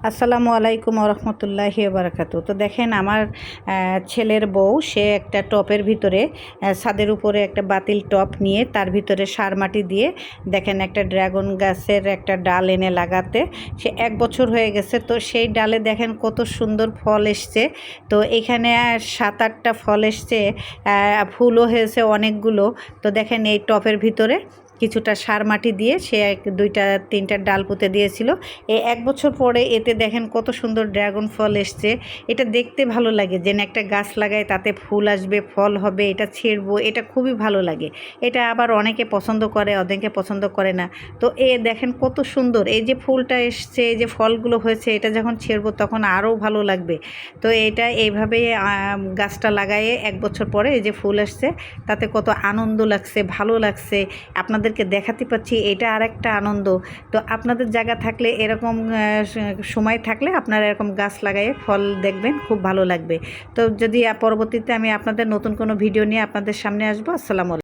আসসালামু আলাইকুম রহমতুল্লাহি বারাকাতু। তো দেখেন আমার ছেলের বউ সে একটা টপের ভিতরে ছাদের উপরে একটা বাতিল টপ নিয়ে তার ভিতরে সার মাটি দিয়ে দেখেন একটা ড্রাগন গাছের একটা ডাল এনে লাগাতে সে 1 বছর হয়ে গেছে। তো সেই ডালে দেখেন কত সুন্দর ফল এসছে। তো এখানে 7-8টা ফল এসছে, ফুলও হয়েছে অনেকগুলো। তো দেখেন এই টপের ভিতরে কিছুটা সার মাটি দিয়ে সে 2-3টা ডাল পুঁতে দিয়েছিল। এই 1 বছর পরে এতে দেখেন কত সুন্দর ড্রাগন ফল এসছে। এটা দেখতে ভালো লাগে, যেন একটা গাছ লাগায় তাতে ফুল আসবে, ফল হবে, এটা ছেড়বো, এটা খুবই ভালো লাগে। এটা আবার অনেকে পছন্দ করে, অনেকে পছন্দ করে না। তো দেখেন কত সুন্দর এই যে ফুলটা এসছে, এই যে ফলগুলো হয়েছে, এটা যখন ছেড়বো তখন আরও ভালো লাগবে। তো এটা এইভাবে গাছটা লাগায়ে 1 বছর পরে এই যে ফুল আসছে, তাতে কত আনন্দ লাগছে, ভালো লাগছে। আপনাদেরকে দেখাতে পাচ্ছি, এটা আরেকটা আনন্দ। তো আপনাদের জায়গা থাকলে এরকম সময় থাকলে আপনারা এরকম গাছ লাগায়ে ফল দেখবেন, খুব ভালো লাগবে। তো যদি পরবর্তীতে আমি আপনাদের নতুন কোনো ভিডিও নিয়ে আপনাদের সামনে আসবো। আসসালামু আলাইকুম।